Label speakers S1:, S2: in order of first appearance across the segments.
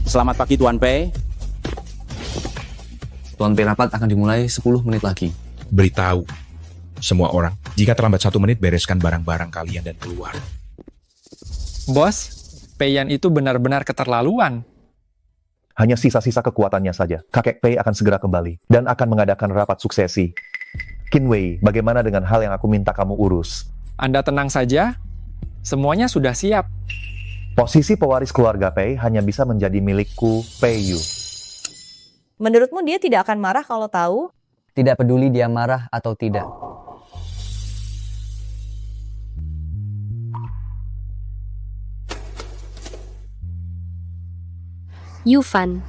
S1: Selamat pagi Tuan Pei.
S2: Tuan Pei, rapat akan dimulai 10 menit lagi.
S3: Beritahu semua orang, jika terlambat 1 menit bereskan barang-barang kalian dan keluar.
S4: Bos, Pei-yan itu benar-benar keterlaluan.
S5: Hanya sisa-sisa kekuatannya saja. Kakek Pei akan segera kembali dan akan mengadakan rapat suksesi. Qin Wei, bagaimana dengan hal yang aku minta kamu urus?
S4: Anda tenang saja, semuanya sudah siap.
S5: Posisi pewaris keluarga Pei hanya bisa menjadi milikku Pei Yu.
S6: Menurutmu dia tidak akan marah kalau tahu?
S7: Tidak peduli dia marah atau tidak.
S8: Yufan.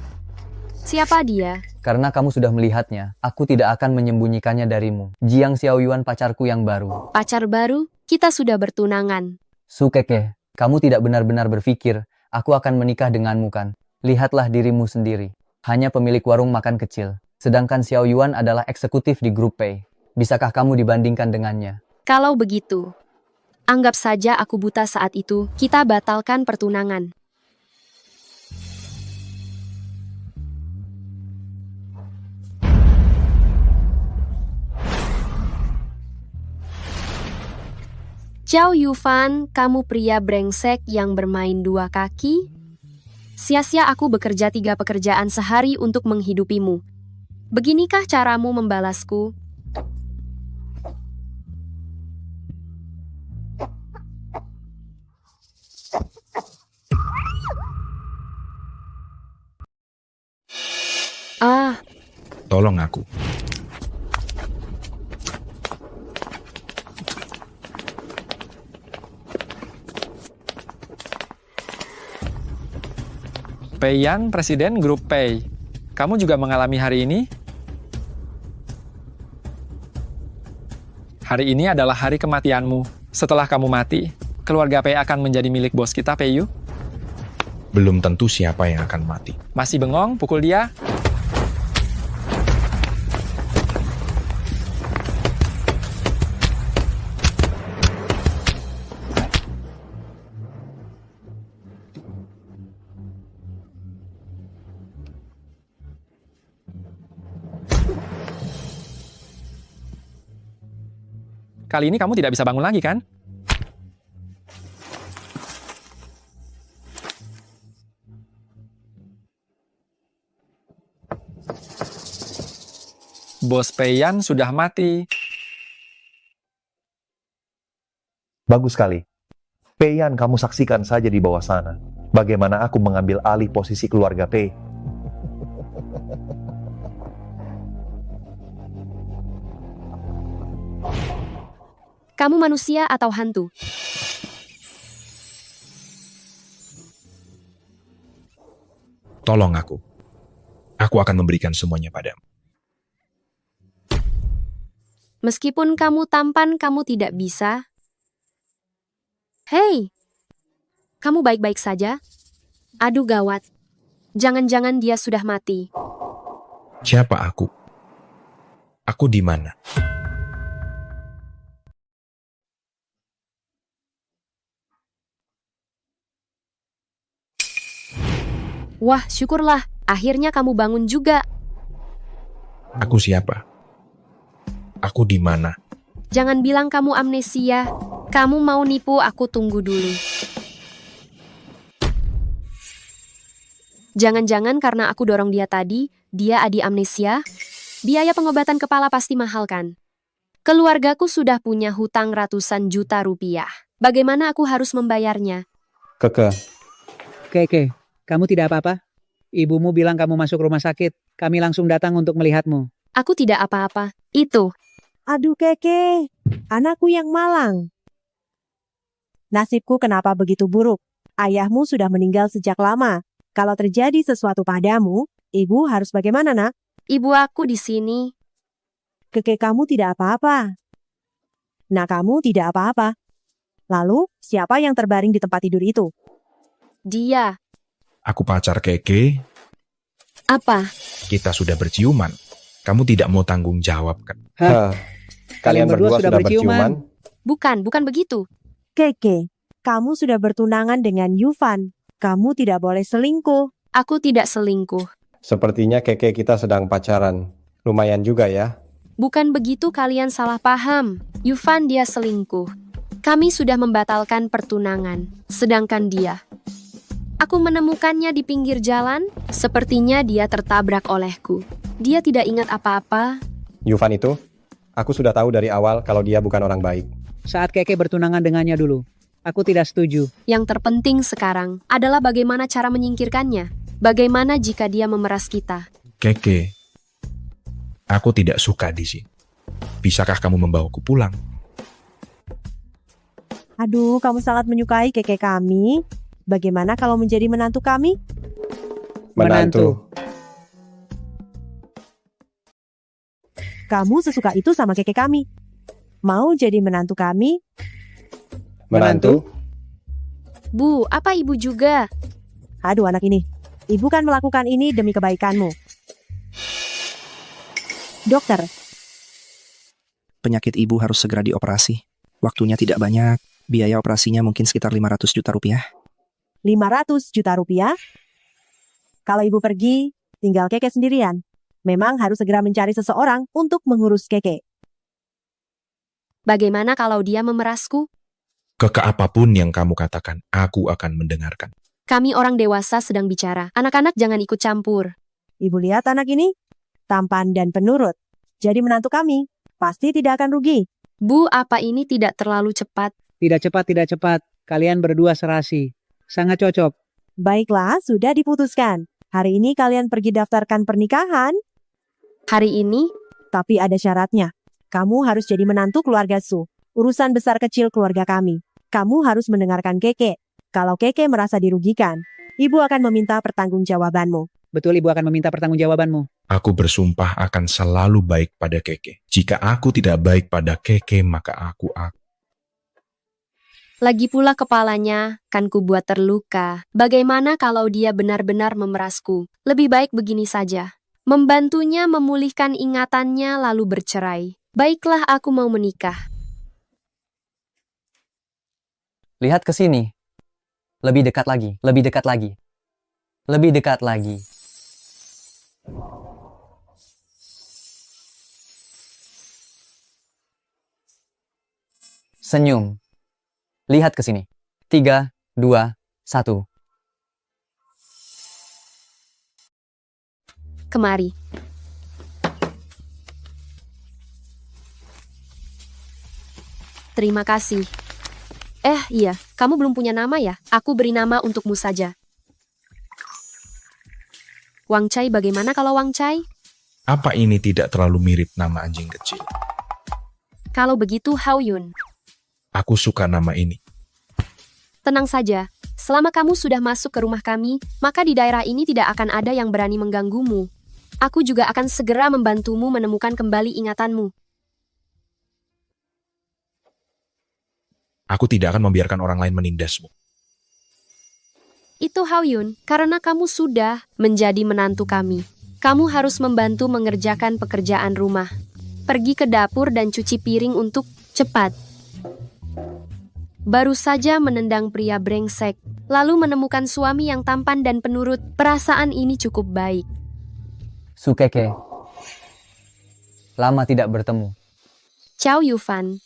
S8: Siapa dia?
S7: Karena kamu sudah melihatnya, aku tidak akan menyembunyikannya darimu. Jiang Xiaoyuan pacarku yang baru.
S8: Pacar baru? Kita sudah bertunangan.
S7: Su Keke, kamu tidak benar-benar berpikir, aku akan menikah denganmu kan? Lihatlah dirimu sendiri. Hanya pemilik warung makan kecil. Sedangkan Xiaoyuan adalah eksekutif di grup Pei. Bisakah kamu dibandingkan dengannya?
S8: Kalau begitu, anggap saja aku buta saat itu. Kita batalkan pertunangan. Zhao Yufan, kamu pria brengsek yang bermain 2 kaki? Sia-sia aku bekerja 3 pekerjaan sehari untuk menghidupimu. Beginikah caramu membalasku?
S3: Tolong aku.
S4: Pei-yan, presiden grup Pei. Kamu juga mengalami hari ini? Hari ini adalah hari kematianmu. Setelah kamu mati, keluarga Pei akan menjadi milik bos kita, Pei Yu.
S3: Belum tentu siapa yang akan mati.
S4: Masih bengong, pukul dia. Kali ini kamu tidak bisa bangun lagi, kan? Bos Pei-yan sudah mati.
S5: Bagus sekali. Pei-yan kamu saksikan saja di bawah sana. Bagaimana aku mengambil alih posisi keluarga Pei.
S8: Kamu manusia atau hantu?
S3: Tolong aku. Aku akan memberikan semuanya padamu.
S8: Meskipun kamu tampan, kamu tidak bisa. Hei, kamu baik-baik saja? Aduh gawat. Jangan-jangan dia sudah mati.
S3: Siapa aku? Aku di mana?
S8: Wah, syukurlah. Akhirnya kamu bangun juga.
S3: Aku siapa? Aku di mana?
S8: Jangan bilang kamu amnesia. Kamu mau nipu, aku tunggu dulu. Jangan-jangan karena aku dorong dia tadi, dia adi amnesia? Biaya pengobatan kepala pasti mahal kan? Keluargaku sudah punya hutang ratusan juta rupiah. Bagaimana aku harus membayarnya?
S9: Keke, kamu tidak apa-apa? Ibumu bilang kamu masuk rumah sakit. Kami langsung datang untuk melihatmu.
S8: Aku tidak apa-apa. Itu.
S6: Aduh Keke, anakku yang malang. Nasibku kenapa begitu buruk? Ayahmu sudah meninggal sejak lama. Kalau terjadi sesuatu padamu, ibu harus bagaimana, nak?
S8: Ibu aku di sini.
S6: Keke kamu tidak apa-apa. Nah, kamu tidak apa-apa. Lalu, siapa yang terbaring di tempat tidur itu?
S8: Dia.
S3: Aku pacar Keke.
S8: Apa?
S3: Kita sudah berciuman. Kamu tidak mau tanggung jawab kan?
S9: Kalian berdua sudah berciuman?
S8: Bukan begitu.
S6: Keke, kamu sudah bertunangan dengan Yufan. Kamu tidak boleh selingkuh.
S8: Aku tidak selingkuh.
S1: Sepertinya Keke kita sedang pacaran. Lumayan juga ya.
S8: Bukan begitu, kalian salah paham. Yufan dia selingkuh. Kami sudah membatalkan pertunangan. Sedangkan dia. Aku menemukannya di pinggir jalan. Sepertinya dia tertabrak olehku. Dia tidak ingat apa-apa.
S1: Yufan itu, aku sudah tahu dari awal kalau dia bukan orang baik.
S9: Saat Keke bertunangan dengannya dulu, aku tidak setuju.
S8: Yang terpenting sekarang adalah bagaimana cara menyingkirkannya. Bagaimana jika dia memeras kita?
S3: Keke, aku tidak suka di sini. Bisakah kamu membawaku pulang?
S6: Aduh, kamu sangat menyukai Keke kami. Bagaimana kalau menjadi menantu kami?
S1: Menantu.
S6: Kamu sesuka itu sama Keke kami. Mau jadi menantu kami?
S1: Menantu?
S8: Bu, apa ibu juga?
S6: Aduh anak ini. Ibu kan melakukan ini demi kebaikanmu. Dokter,
S10: Penyakit ibu harus segera dioperasi. Waktunya tidak banyak. Biaya operasinya mungkin sekitar 500 juta rupiah.
S6: 500 juta rupiah? Kalau ibu pergi, tinggal Keke sendirian. Memang harus segera mencari seseorang untuk mengurus Keke.
S8: Bagaimana kalau dia memerasku?
S3: Keke apapun yang kamu katakan, aku akan mendengarkan.
S8: Kami orang dewasa sedang bicara. Anak-anak jangan ikut campur.
S6: Ibu lihat anak ini? Tampan dan penurut. Jadi menantu kami. Pasti tidak akan rugi.
S8: Bu, apa ini tidak terlalu cepat?
S9: Tidak cepat, tidak cepat. Kalian berdua serasi. Sangat cocok.
S6: Baiklah, sudah diputuskan. Hari ini kalian pergi daftarkan pernikahan.
S8: Hari ini?
S6: Tapi ada syaratnya. Kamu harus jadi menantu keluarga Su. Urusan besar kecil keluarga kami. Kamu harus mendengarkan Keke. Kalau Keke merasa dirugikan, ibu akan meminta pertanggungjawabanmu.
S9: Betul, ibu akan meminta pertanggungjawabanmu.
S3: Aku bersumpah akan selalu baik pada Keke. Jika aku tidak baik pada Keke, maka aku akan...
S8: Lagi pula kepalanya, kan ku buat terluka. Bagaimana kalau dia benar-benar memerasku? Lebih baik begini saja. Membantunya memulihkan ingatannya lalu bercerai. Baiklah, aku mau menikah.
S7: Lihat ke sini. Lebih dekat lagi, lebih dekat lagi. Lebih dekat lagi. Senyum. Lihat ke sini. 3, 2, 1.
S8: Kemari. Terima kasih. Iya, kamu belum punya nama ya? Aku beri nama untukmu saja. Wang Chai, bagaimana kalau Wang Chai?
S3: Apa ini tidak terlalu mirip nama anjing kecil?
S8: Kalau begitu, Hao Yun.
S3: Aku suka nama ini.
S8: Tenang saja, selama kamu sudah masuk ke rumah kami, maka di daerah ini tidak akan ada yang berani mengganggumu. Aku juga akan segera membantumu menemukan kembali ingatanmu.
S3: Aku tidak akan membiarkan orang lain menindasmu.
S8: Itu Hao Yun, karena kamu sudah menjadi menantu kami. Kamu harus membantu mengerjakan pekerjaan rumah. Pergi ke dapur dan cuci piring untuk cepat. Baru saja menendang pria brengsek, lalu menemukan suami yang tampan dan penurut. Perasaan ini cukup baik.
S7: Su Keke. Lama tidak bertemu.
S8: Chow Yufan.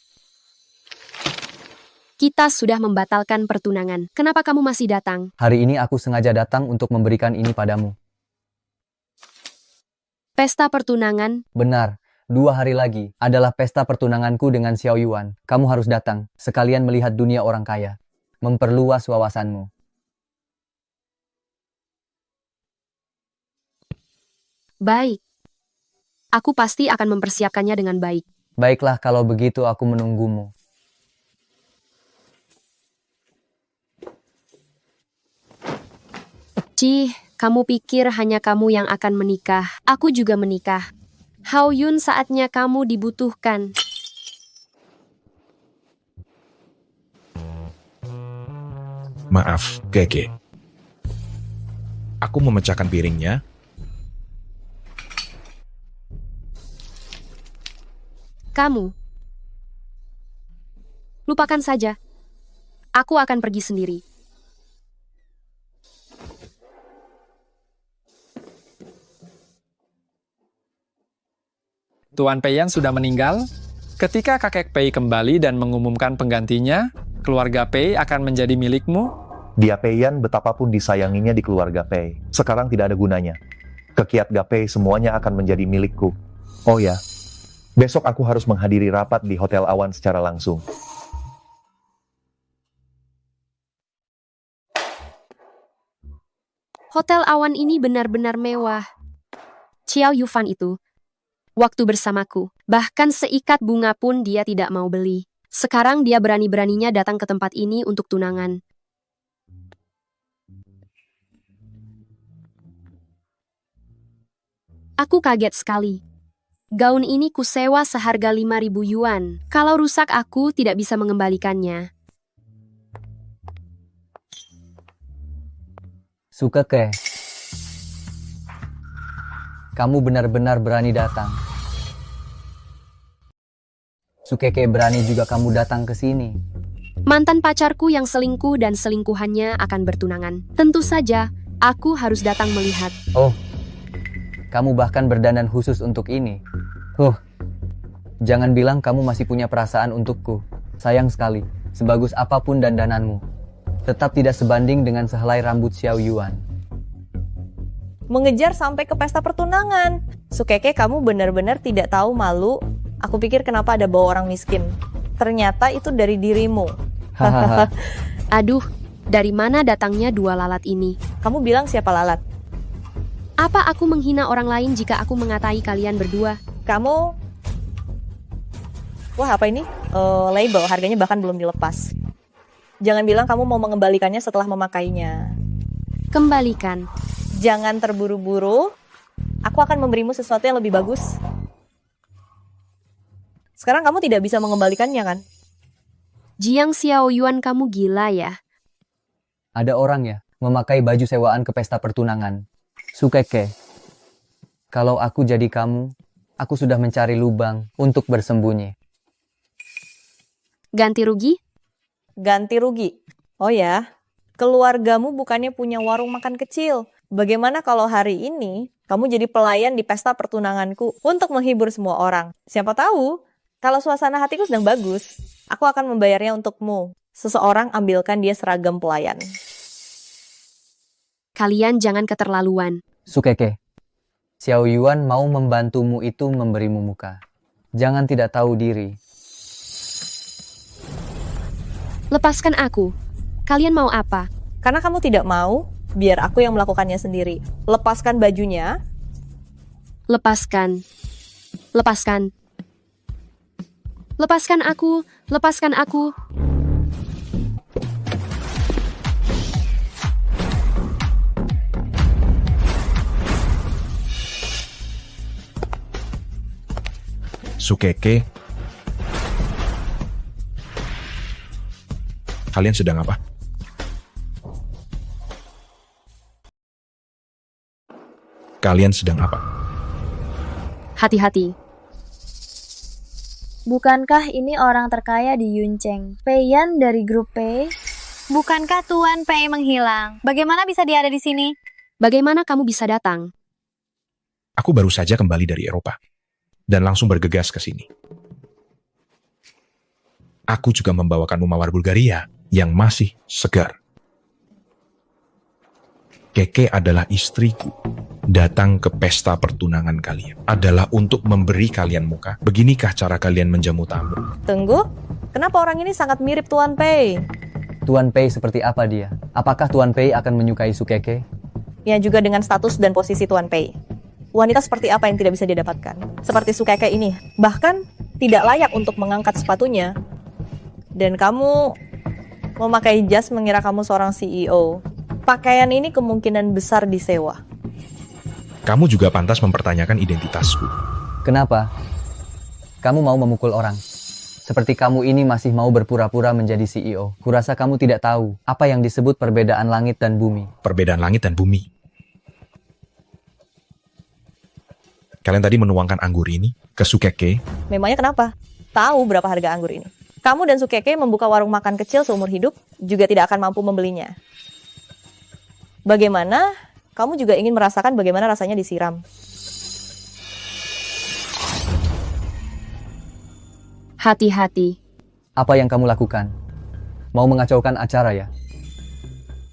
S8: Kita sudah membatalkan pertunangan. Kenapa kamu masih datang?
S7: Hari ini aku sengaja datang untuk memberikan ini padamu.
S8: Pesta pertunangan?
S7: Benar. 2 hari lagi adalah pesta pertunanganku dengan Xiao Yuan. Kamu harus datang, sekalian melihat dunia orang kaya. Memperluas wawasanmu.
S8: Baik. Aku pasti akan mempersiapkannya dengan baik.
S7: Baiklah, kalau begitu aku menunggumu.
S8: Cih, kamu pikir hanya kamu yang akan menikah. Aku juga menikah. Hao Yun, saatnya kamu dibutuhkan.
S3: Maaf, Keke. Aku memecahkan piringnya.
S8: Kamu. Lupakan saja. Aku akan pergi sendiri.
S4: Tuan Pei-yan sudah meninggal. Ketika kakek Pei kembali dan mengumumkan penggantinya, keluarga Pei akan menjadi milikmu.
S5: Dia Pei-yan betapapun disayanginya di keluarga Pei. Sekarang tidak ada gunanya. Kekiat Gapei semuanya akan menjadi milikku. Oh ya, besok aku harus menghadiri rapat di Hotel Awan secara langsung.
S8: Hotel Awan ini benar-benar mewah. Xiao Yufan itu, waktu bersamaku, bahkan seikat bunga pun dia tidak mau beli. Sekarang dia berani-beraninya datang ke tempat ini untuk tunangan. Aku kaget sekali. Gaun ini kusewa seharga 5.000 yuan. Kalau rusak aku tidak bisa mengembalikannya.
S7: Sukeke, kamu benar-benar berani datang. Sukeke berani juga kamu datang ke sini.
S8: Mantan pacarku yang selingkuh dan selingkuhannya akan bertunangan. Tentu saja, aku harus datang melihat.
S7: Oh, kamu bahkan berdandan khusus untuk ini. Jangan bilang kamu masih punya perasaan untukku. Sayang sekali, sebagus apapun dandananmu, tetap tidak sebanding dengan sehelai rambut Xiao Yuan.
S11: Mengejar sampai ke pesta pertunangan. Sukeke, kamu benar-benar tidak tahu malu. Aku pikir kenapa ada bawa orang miskin. Ternyata itu dari dirimu.
S7: Hahaha.
S8: Aduh, dari mana datangnya dua lalat ini?
S11: Kamu bilang siapa lalat?
S8: Apa aku menghina orang lain jika aku mengatai kalian berdua?
S11: Kamu... Wah, apa ini? Label, harganya bahkan belum dilepas. Jangan bilang kamu mau mengembalikannya setelah memakainya.
S8: Kembalikan.
S11: Jangan terburu-buru. Aku akan memberimu sesuatu yang lebih bagus. Sekarang kamu tidak bisa mengembalikannya, kan?
S8: Jiang Xiao Yuan, kamu gila ya?
S7: Ada orang ya, memakai baju sewaan ke pesta pertunangan. Sukeke, kalau aku jadi kamu, aku sudah mencari lubang untuk bersembunyi.
S8: Ganti rugi?
S11: Ganti rugi. Oh ya, keluargamu bukannya punya warung makan kecil. Bagaimana kalau hari ini kamu jadi pelayan di pesta pertunanganku untuk menghibur semua orang? Siapa tahu, kalau suasana hatiku sedang bagus, aku akan membayarnya untukmu. Seseorang ambilkan dia seragam pelayan.
S8: Kalian jangan keterlaluan.
S7: Sukeke, Xiao Yuan mau membantumu itu memberimu muka. Jangan tidak tahu diri.
S8: Lepaskan aku. Kalian mau apa?
S11: Karena kamu tidak mau, biar aku yang melakukannya sendiri. Lepaskan bajunya.
S8: Lepaskan. Lepaskan. Lepaskan aku. Lepaskan aku.
S3: Sukeke, kalian sedang apa? Kalian sedang apa?
S8: Hati-hati.
S12: Bukankah ini orang terkaya di Yuncheng? Pei-yan dari grup Pei? Bukankah Tuan Pei menghilang? Bagaimana bisa dia ada di sini?
S8: Bagaimana kamu bisa datang?
S3: Aku baru saja kembali dari Eropa dan langsung bergegas ke sini. Aku juga membawakanmu mawar Bulgaria yang masih segar. Keke adalah istriku. Datang ke pesta pertunangan kalian adalah untuk memberi kalian muka. Beginikah cara kalian menjamu tamu?
S11: Tunggu, kenapa orang ini sangat mirip Tuan Pei?
S7: Tuan Pei seperti apa dia? Apakah Tuan Pei akan menyukai Sukeke?
S11: Ya, juga dengan status dan posisi Tuan Pei. Wanita seperti apa yang tidak bisa didapatkan? Seperti Sukeke ini. Bahkan tidak layak untuk mengangkat sepatunya. Dan kamu memakai jas mengira kamu seorang CEO. Pakaian ini kemungkinan besar disewa.
S3: Kamu juga pantas mempertanyakan identitasku.
S7: Kenapa? Kamu mau memukul orang. Seperti kamu ini masih mau berpura-pura menjadi CEO. Kurasa kamu tidak tahu apa yang disebut perbedaan langit dan bumi.
S3: Perbedaan langit dan bumi. Kalian tadi menuangkan anggur ini ke Sukeke.
S11: Memangnya kenapa? Tahu berapa harga anggur ini? Kamu dan Sukeke membuka warung makan kecil seumur hidup, juga tidak akan mampu membelinya. Bagaimana? Kamu juga ingin merasakan bagaimana rasanya disiram.
S8: Hati-hati.
S7: Apa yang kamu lakukan? Mau mengacaukan acara ya?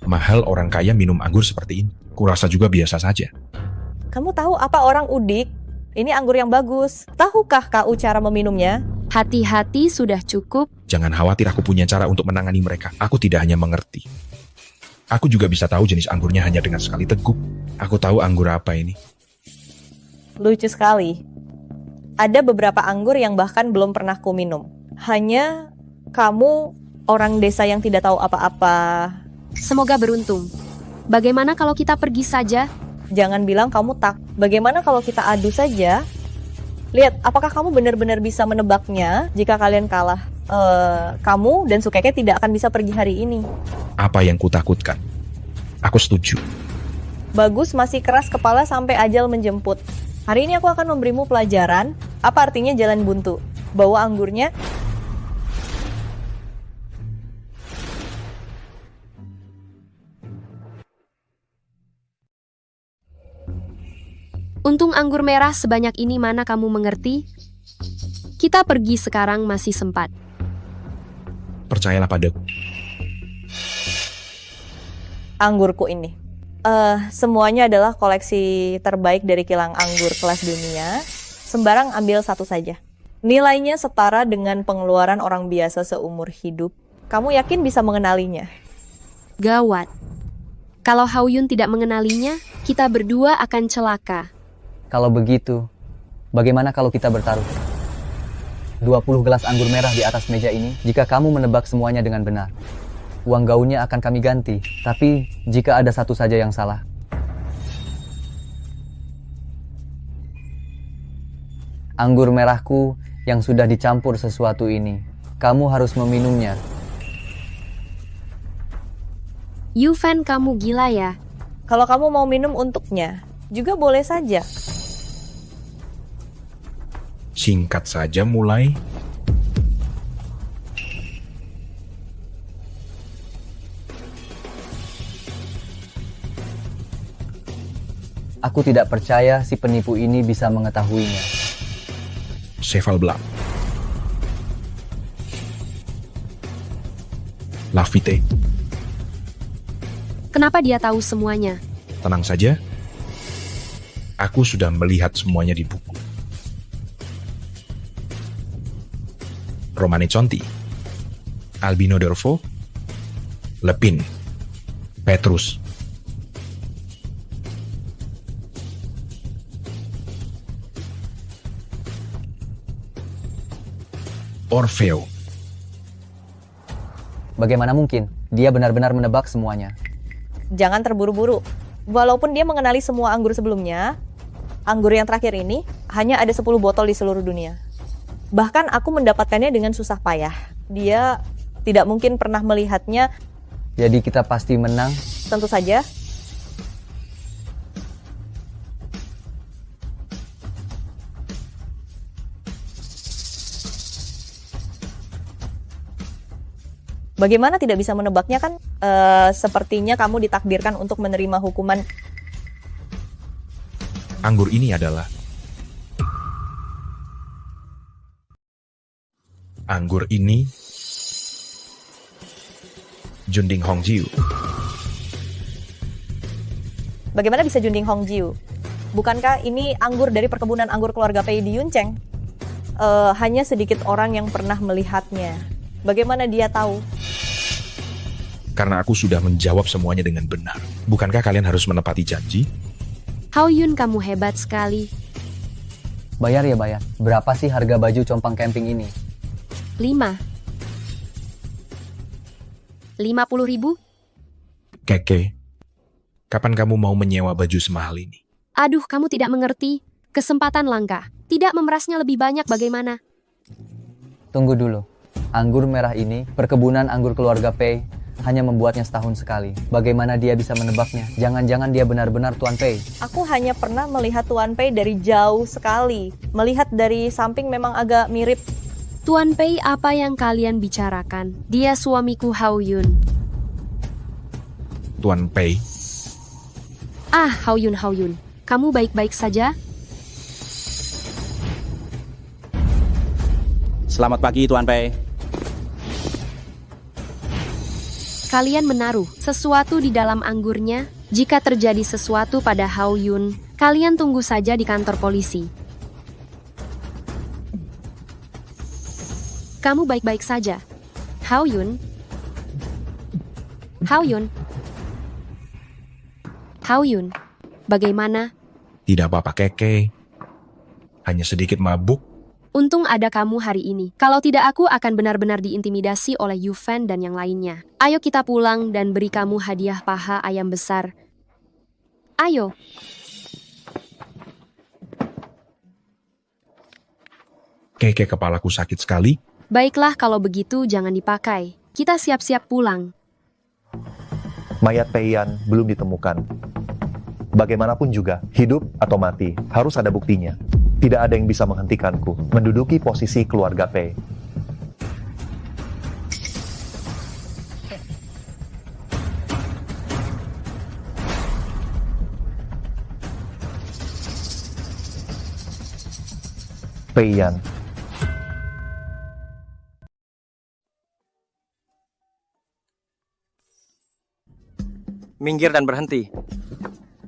S3: Mahal orang kaya minum anggur seperti ini. Kurasa juga biasa saja.
S11: Kamu tahu apa orang udik? Ini anggur yang bagus. Tahukah kau cara meminumnya?
S8: Hati-hati sudah cukup.
S3: Jangan khawatir, aku punya cara untuk menangani mereka. Aku tidak hanya mengerti. Aku juga bisa tahu jenis anggurnya hanya dengan sekali teguk. Aku tahu anggur apa ini.
S11: Lucu sekali. Ada beberapa anggur yang bahkan belum pernah ku minum. Hanya kamu orang desa yang tidak tahu apa-apa.
S8: Semoga beruntung. Bagaimana kalau kita pergi saja?
S11: Jangan bilang kamu tak. Bagaimana kalau kita adu saja? Lihat, apakah kamu benar-benar bisa menebaknya jika kalian kalah? Kamu dan Sukeke tidak akan bisa pergi hari ini.
S3: Apa yang kutakutkan? Aku setuju.
S11: Bagus, masih keras kepala sampai ajal menjemput. Hari ini aku akan memberimu pelajaran. Apa artinya jalan buntu? Bawa anggurnya.
S8: Untung anggur merah sebanyak ini, mana kamu mengerti? Kita pergi sekarang, masih sempat.
S3: Percayalah padaku.
S11: Anggurku ini. Semuanya adalah koleksi terbaik dari kilang anggur kelas dunia. Sembarang ambil satu saja. Nilainya setara dengan pengeluaran orang biasa seumur hidup. Kamu yakin bisa mengenalinya?
S8: Gawat. Kalau Haoyun tidak mengenalinya, kita berdua akan celaka.
S7: Kalau begitu, bagaimana kalau kita bertaruh? 20 gelas anggur merah di atas meja ini, jika kamu menebak semuanya dengan benar. Uang gaunnya akan kami ganti, tapi jika ada satu saja yang salah. Anggur merahku yang sudah dicampur sesuatu ini, kamu harus meminumnya.
S8: Yufan, kamu gila ya?
S11: Kalau kamu mau minum untuknya, juga boleh saja.
S3: Singkat saja mulai.
S7: Aku tidak percaya si penipu ini bisa mengetahuinya.
S3: Cheval Blanc. Lafite.
S8: Kenapa dia tahu semuanya?
S3: Tenang saja. Aku sudah melihat semuanya di buku. Romane Conti, Albino Dorfo, Lepin, Petrus. Orfeo.
S7: Bagaimana mungkin? Dia benar-benar menebak semuanya.
S11: Jangan terburu-buru. Walaupun dia mengenali semua anggur sebelumnya, anggur yang terakhir ini hanya ada 10 botol di seluruh dunia. Bahkan aku mendapatkannya dengan susah payah. Dia tidak mungkin pernah melihatnya.
S7: Jadi kita pasti menang?
S11: Tentu saja. Bagaimana tidak bisa menebaknya kan? Sepertinya kamu ditakdirkan untuk menerima hukuman.
S3: Anggur ini adalah anggur ini Junding Hongjiu.
S11: Bagaimana bisa Junding Hongjiu? Bukankah ini anggur dari perkebunan anggur keluarga Pei di Yuncheng? Hanya sedikit orang yang pernah melihatnya. Bagaimana dia tahu?
S3: Karena aku sudah menjawab semuanya dengan benar. Bukankah kalian harus menepati janji?
S8: Haoyun, kamu hebat sekali.
S7: Bayar ya bayar. Berapa sih harga baju compang camping ini?
S8: 50.000?
S3: Keke, kapan kamu mau menyewa baju semahal ini?
S8: Aduh, kamu tidak mengerti. Kesempatan langka. Tidak memerasnya lebih banyak bagaimana?
S7: Tunggu dulu. Anggur merah ini, perkebunan anggur keluarga Pei, hanya membuatnya setahun sekali. Bagaimana dia bisa menebaknya? Jangan-jangan dia benar-benar Tuan Pei.
S11: Aku hanya pernah melihat Tuan Pei dari jauh sekali. Melihat dari samping memang agak mirip.
S8: Tuan Pei, apa yang kalian bicarakan? Dia suamiku Haoyun.
S3: Tuan Pei?
S8: Haoyun. Kamu baik-baik saja?
S13: Selamat pagi, Tuan Pei.
S8: Kalian menaruh sesuatu di dalam anggurnya. Jika terjadi sesuatu pada Hao Yun, kalian tunggu saja di kantor polisi. Kamu baik-baik saja. Hao Yun? Hao Yun? Hao Yun, bagaimana?
S3: Tidak apa-apa, Keke. Hanya sedikit mabuk.
S8: Untung ada kamu hari ini. Kalau tidak, aku akan benar-benar diintimidasi oleh Yufan dan yang lainnya. Ayo kita pulang dan beri kamu hadiah paha ayam besar. Ayo.
S3: Keke, kepalaku sakit sekali.
S8: Baiklah, kalau begitu jangan dipakai. Kita siap-siap pulang.
S5: Mayat Pei Yan belum ditemukan. Bagaimanapun juga, hidup atau mati, harus ada buktinya. Tidak ada yang bisa menghentikanku menduduki posisi keluarga Pei. Pei Yan.
S14: Minggir dan berhenti.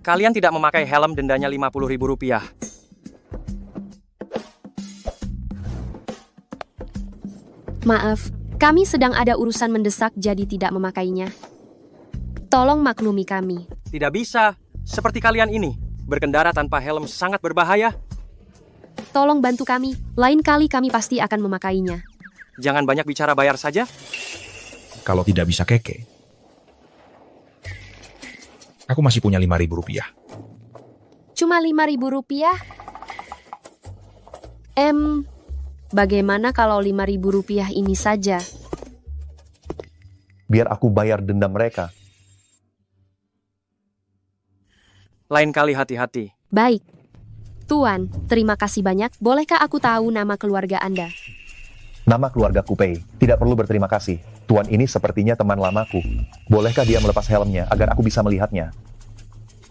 S14: Kalian tidak memakai helm, dendanya Rp50.000.
S8: Maaf, kami sedang ada urusan mendesak jadi tidak memakainya. Tolong maklumi kami.
S14: Tidak bisa. Seperti kalian ini. Berkendara tanpa helm sangat berbahaya.
S8: Tolong bantu kami. Lain kali kami pasti akan memakainya.
S14: Jangan banyak bicara, bayar saja.
S3: Kalau tidak bisa, Keke, aku masih punya Rp5.000.
S8: Cuma Rp5.000? Bagaimana kalau Rp5.000 ini saja?
S5: Biar aku bayar denda mereka.
S14: Lain kali hati-hati.
S8: Baik. Tuan, terima kasih banyak. Bolehkah aku tahu nama keluarga Anda?
S5: Nama keluarga Pei. Tidak perlu berterima kasih. Tuan ini sepertinya teman lamaku. Bolehkah dia melepas helmnya agar aku bisa melihatnya?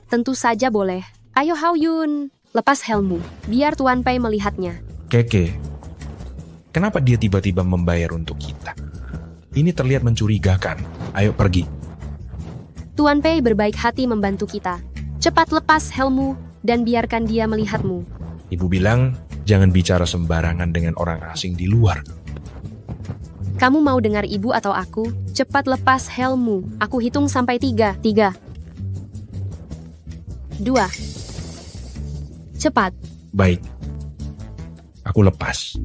S8: Tentu saja boleh. Ayo Hao Yun, lepas helmmu. Biar Tuan Pei melihatnya.
S3: Keke, kenapa dia tiba-tiba membayar untuk kita? Ini terlihat mencurigakan. Ayo pergi.
S8: Tuan Pei berbaik hati membantu kita. Cepat lepas helmmu dan biarkan dia melihatmu.
S3: Ibu bilang, jangan bicara sembarangan dengan orang asing di luar.
S8: Kamu mau dengar ibu atau aku? Cepat lepas helmmu. Aku hitung sampai 3. 3. 2. Cepat.
S3: Baik. Aku lepas.